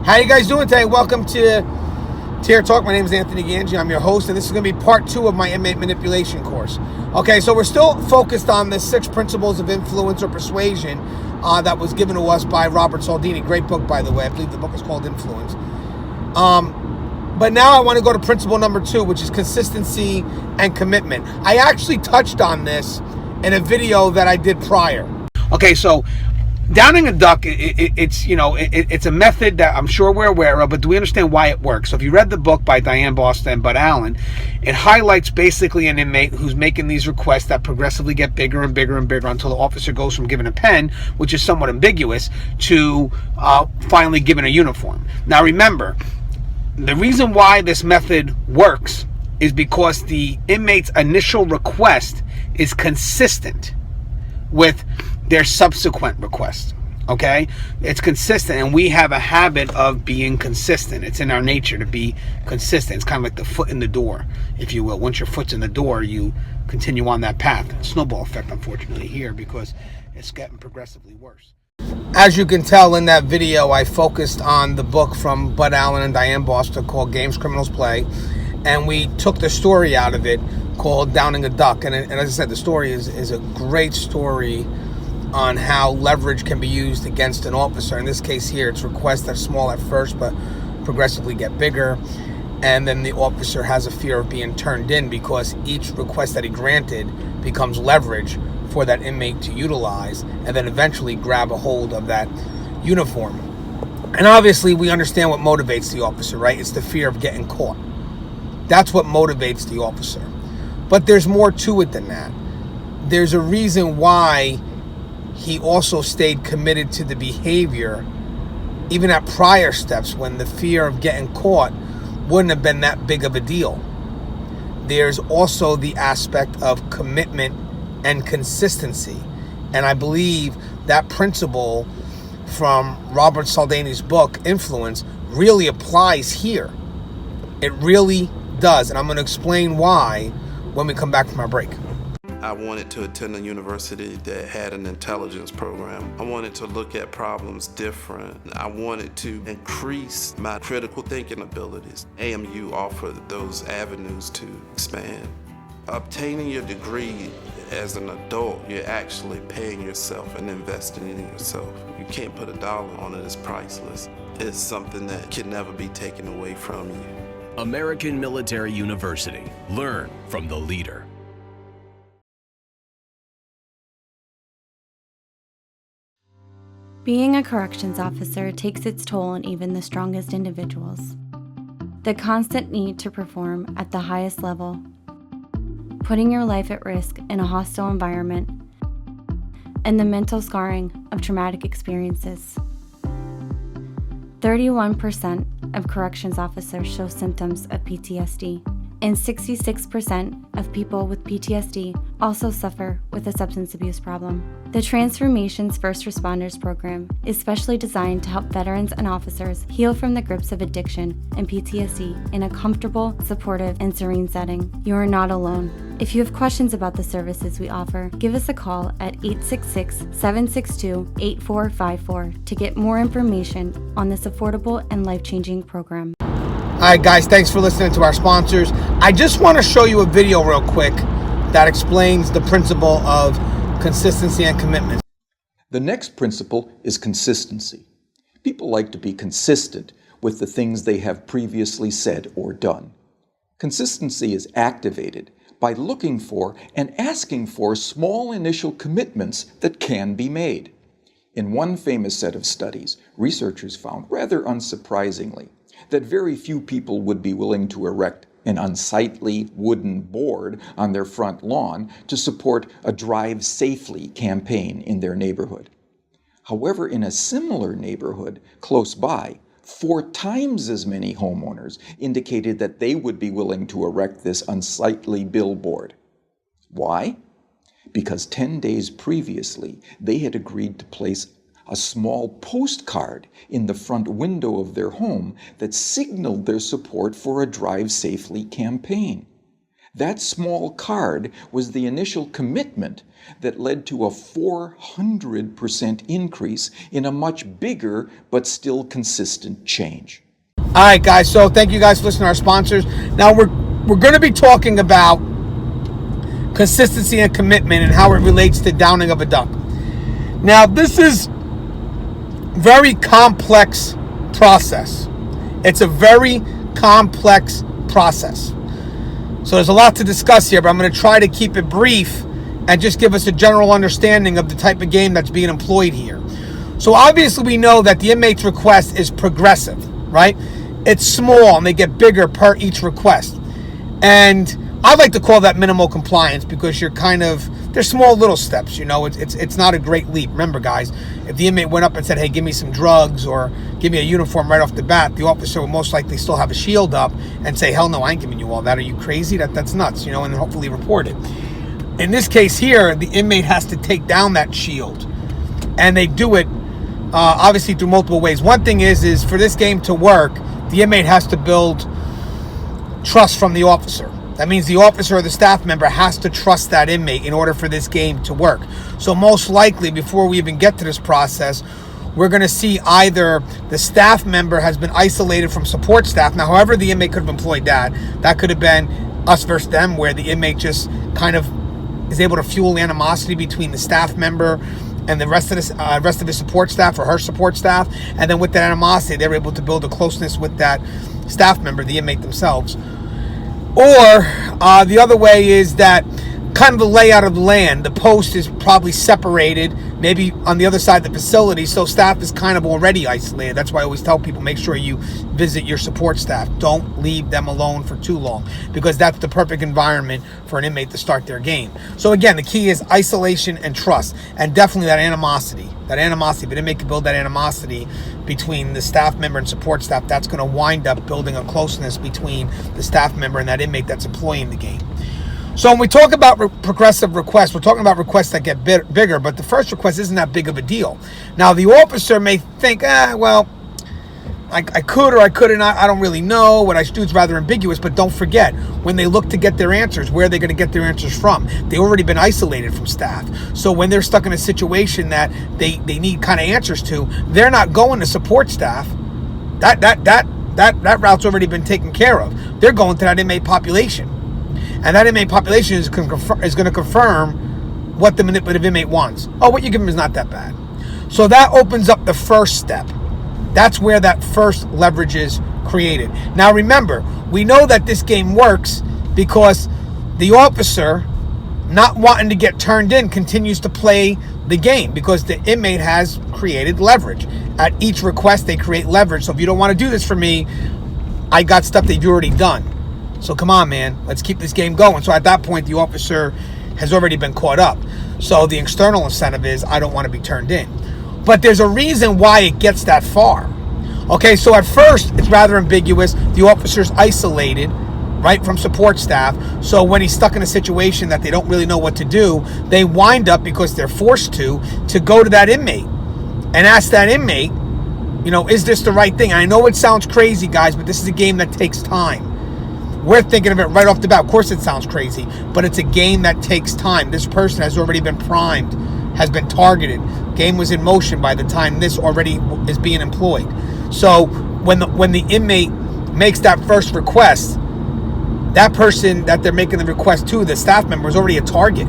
How you guys doing today? Welcome to Tier Talk. My name is Anthony Gangi. I'm your host, and this is going to be part 2 of my Inmate Manipulation course. Okay, so we're still focused on the 6 principles of influence or persuasion that was given to us by Robert Cialdini. Great book, by the way. I believe the book is called Influence. But now I want to go to principle number 2, which is consistency and commitment. I actually touched on this in a video that I did prior. Okay, so downing a duck, it's a method that I'm sure we're aware of, but do we understand why it works? So if you read the book by Diane Boston and Bud Allen, it highlights basically an inmate who's making these requests that progressively get bigger and bigger and bigger until the officer goes from giving a pen, which is somewhat ambiguous, to finally giving a uniform. Now remember, the reason why this method works is because the inmate's initial request is consistent with their subsequent request. Okay, it's consistent, and we have a habit of being consistent. It's in our nature to be consistent. It's kind of like the foot in the door, if you will. Once your foot's in the door, you continue on that path. Snowball effect, unfortunately, here, because it's getting progressively worse. As you can tell in that video, I focused on the book from Bud Allen and Diane Boston called Games Criminals Play, and we took the story out of it called Downing a Duck. And as I said, the story is a great story on how leverage can be used against an officer. In this case here, it's requests that are small at first but progressively get bigger, and then the officer has a fear of being turned in because each request that he granted becomes leverage for that inmate to utilize and then eventually grab a hold of that uniform. And obviously we understand what motivates the officer, right? It's the fear of getting caught. That's what motivates the officer. But there's more to it than that. There's a reason why he also stayed committed to the behavior even at prior steps when the fear of getting caught wouldn't have been that big of a deal. There's also the aspect of commitment and consistency. And I believe that principle from Robert Cialdini's book, Influence, really applies here. It really does. And I'm going to explain why when we come back from our break. I wanted to attend a university that had an intelligence program. I wanted to look at problems different. I wanted to increase my critical thinking abilities. AMU offered those avenues to expand. Obtaining your degree as an adult, you're actually paying yourself and investing in yourself. You can't put a dollar on it, it's priceless. It's something that can never be taken away from you. American Military University. Learn from the leader. Being a corrections officer takes its toll on even the strongest individuals. The constant need to perform at the highest level, putting your life at risk in a hostile environment, and the mental scarring of traumatic experiences. 31% of corrections officers show symptoms of PTSD, and 66% of people with PTSD also suffer with a substance abuse problem. The Transformations First Responders program is specially designed to help veterans and officers heal from the grips of addiction and PTSD in a comfortable, supportive, and serene setting. You are not alone. If you have questions about the services we offer, give us a call at 866-762-8454 to get more information on this affordable and life-changing program. All right, guys, thanks for listening to our sponsors. I just want to show you a video real quick that explains the principle of consistency and commitment. The next principle is consistency. People like to be consistent with the things they have previously said or done. Consistency is activated by looking for and asking for small initial commitments that can be made. In one famous set of studies, researchers found, rather unsurprisingly, that very few people would be willing to erect an unsightly wooden board on their front lawn to support a Drive Safely campaign in their neighborhood. However, in a similar neighborhood close by, 4 times as many homeowners indicated that they would be willing to erect this unsightly billboard. Why? Because 10 days previously, they had agreed to place a small postcard in the front window of their home that signaled their support for a Drive Safely campaign. That small card was the initial commitment that led to a 400% increase in a much bigger but still consistent change. All right, guys. So thank you guys for listening to our sponsors. Now we're going to be talking about consistency and commitment and how it relates to downing of a duck. Now, this is very complex process. It's a very complex process. So there's a lot to discuss here, but I'm going to try to keep it brief and just give us a general understanding of the type of game that's being employed here. So obviously we know that the inmate's request is progressive, right? It's small and they get bigger per each request. And I like to call that minimal compliance because they're small little steps, it's not a great leap. Remember, guys, if the inmate went up and said, hey, give me some drugs or give me a uniform right off the bat, the officer would most likely still have a shield up and say, hell no, I ain't giving you all that. Are you crazy? That's nuts, and then hopefully report it. In this case here, the inmate has to take down that shield, and they do it obviously through multiple ways. One thing is for this game to work, the inmate has to build trust from the officer. That means the officer or the staff member has to trust that inmate in order for this game to work. So most likely, before we even get to this process, we're going to see either the staff member has been isolated from support staff. Now, however the inmate could have employed that. That could have been us versus them, where the inmate just kind of is able to fuel animosity between the staff member and the rest of the support staff or her support staff. And then with that animosity, they're able to build a closeness with that staff member, the inmate themselves. Or the other way is that kind of the layout of the land. The post is probably separated, maybe on the other side of the facility, so staff is kind of already isolated. That's why I always tell people, make sure you visit your support staff. Don't leave them alone for too long, because that's the perfect environment for an inmate to start their game. So again, the key is isolation and trust, and definitely that animosity. But an inmate can build that animosity between the staff member and support staff. That's going to wind up building a closeness between the staff member and that inmate that's employing the game. So when we talk about progressive requests, we're talking about requests that get bigger, but the first request isn't that big of a deal. Now, the officer may think, I could or I couldn't, I don't really know. What I should do is rather ambiguous, but don't forget, when they look to get their answers, where are they going to get their answers from? They've already been isolated from staff. So when they're stuck in a situation that they need kind of answers to, they're not going to support staff. That route's already been taken care of. They're going to that inmate population. And that inmate population is going to confirm what the manipulative inmate wants. Oh, what you give him is not that bad. So that opens up the first step. That's where that first leverage is created. Now remember, we know that this game works because the officer, not wanting to get turned in, continues to play the game because the inmate has created leverage. At each request, they create leverage. So if you don't want to do this for me, I got stuff that you've already done. So come on, man, let's keep this game going. So at that point, the officer has already been caught up. So the external incentive is, I don't want to be turned in. But there's a reason why it gets that far. Okay, so at first, it's rather ambiguous. The officer's isolated, right, from support staff. So when he's stuck in a situation that they don't really know what to do, they wind up, because they're forced to go to that inmate and ask that inmate, is this the right thing? And I know it sounds crazy, guys, but this is a game that takes time. We're thinking of it right off the bat. Of course it sounds crazy, but it's a game that takes time. This person has already been primed, has been targeted. Game was in motion by the time this already is being employed. So when the inmate makes that first request, that person that they're making the request to, the staff member, is already a target.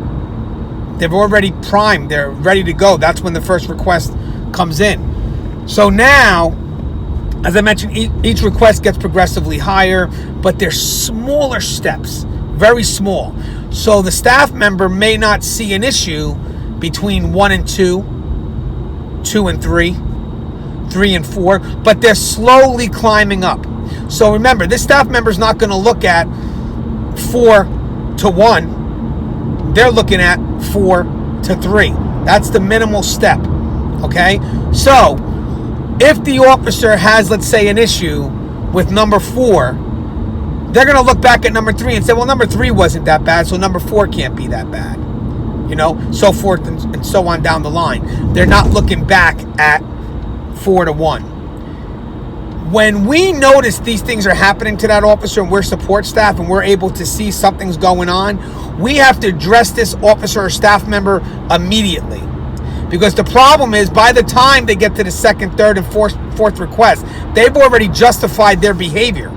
They've already primed. They're ready to go. That's when the first request comes in. So now, as I mentioned, each request gets progressively higher, but they're smaller steps, very small. So the staff member may not see an issue between 1 and 2, 2 and 3, 3 and 4, but they're slowly climbing up. So remember, this staff member is not going to look at 4 to 1. They're looking at 4 to 3. That's the minimal step. Okay? So if the officer has, let's say, an issue with number 4, they're going to look back at number 3 and say, well, number 3 wasn't that bad, so number 4 can't be that bad. So forth and so on down the line. They're not looking back at 4 to 1. When we notice these things are happening to that officer and we're support staff and we're able to see something's going on, we have to address this officer or staff member immediately. Because the problem is, by the time they get to the second, third, and fourth request, they've already justified their behavior.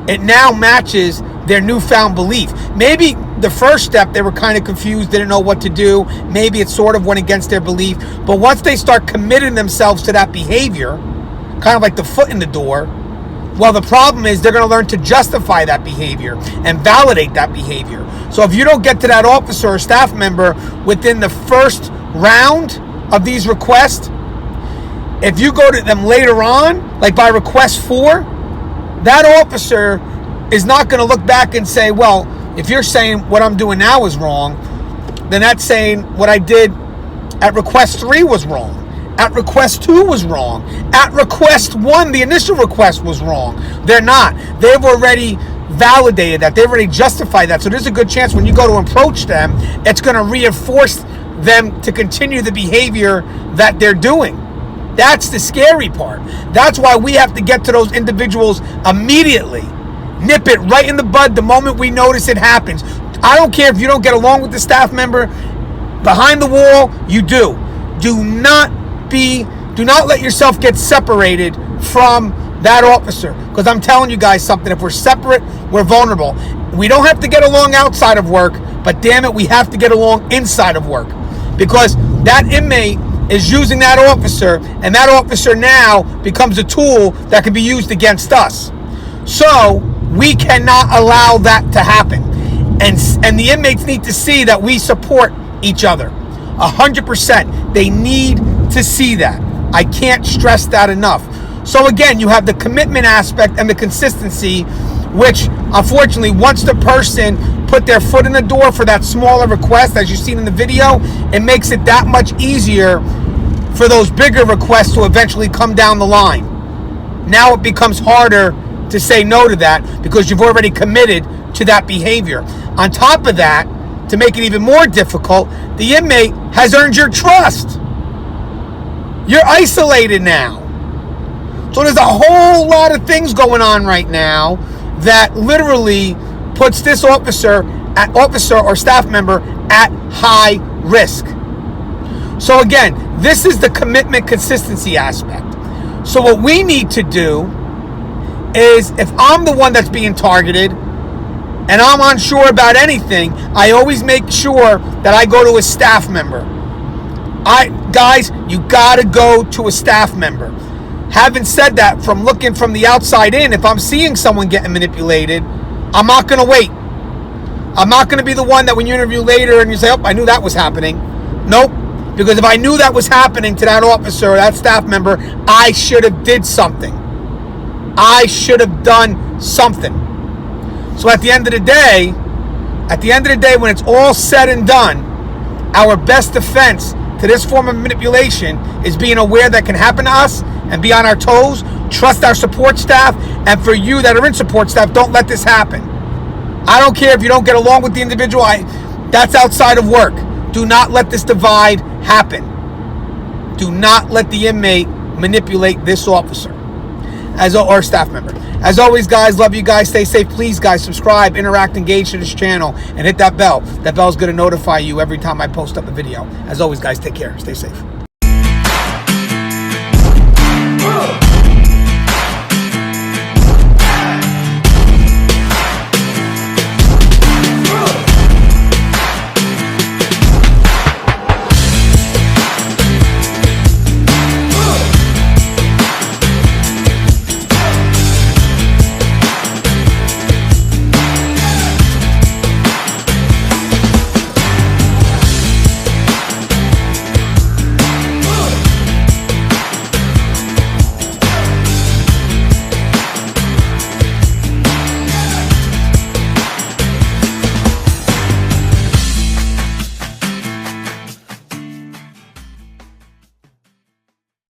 It now matches their newfound belief. Maybe the first step, they were kind of confused, didn't know what to do. Maybe it sort of went against their belief. But once they start committing themselves to that behavior, kind of like the foot in the door, well, the problem is they're going to learn to justify that behavior and validate that behavior. So if you don't get to that officer or staff member within the first round of these requests, if you go to them later on, like by request 4, that officer is not going to look back and say, well, if you're saying what I'm doing now is wrong, then that's saying what I did at request 3 was wrong. At request 2 was wrong. At request 1, the initial request was wrong. They're not. They've already validated that. They've already justified that. So there's a good chance when you go to approach them, it's going to reinforce them to continue the behavior that they're doing. That's the scary part. That's why we have to get to those individuals immediately. Nip it right in the bud the moment we notice it happens. I don't care if you don't get along with the staff member behind the wall, you do. Do not let yourself get separated from that officer. Because I'm telling you guys something, if we're separate, we're vulnerable. We don't have to get along outside of work, but damn it, we have to get along inside of work. Because that inmate is using that officer, and that officer now becomes a tool that can be used against us. So we cannot allow that to happen. And the inmates need to see that we support each other. 100%. They need to see that. I can't stress that enough. So again, you have the commitment aspect and the consistency, which unfortunately, once the person put their foot in the door for that smaller request, as you've seen in the video, it makes it that much easier for those bigger requests to eventually come down the line. Now it becomes harder to say no to that because you've already committed to that behavior. On top of that, to make it even more difficult, the inmate has earned your trust. You're isolated now. So there's a whole lot of things going on right now that literally puts this officer or staff member at high risk. So again, this is the commitment consistency aspect. So what we need to do is, if I'm the one that's being targeted and I'm unsure about anything, I always make sure that I go to a staff member. Guys, you gotta go to a staff member. Having said that, from looking from the outside in, if I'm seeing someone getting manipulated, I'm not gonna wait. I'm not gonna be the one that when you interview later and you say, oh, I knew that was happening. Nope. Because if I knew that was happening to that officer or that staff member, I should have did something. I should have done something. So at the end of the day, when it's all said and done, our best defense to this form of manipulation is being aware that can happen to us and be on our toes, trust our support staff, and for you that are in support staff, don't let this happen. I don't care if you don't get along with the individual, that's outside of work. Do not let this divide happen. Do not let the inmate manipulate this officer or staff member. As always, guys, love you guys. Stay safe. Please, guys, subscribe, interact, engage to this channel, and hit that bell. That bell is going to notify you every time I post up a video. As always, guys, take care. Stay safe.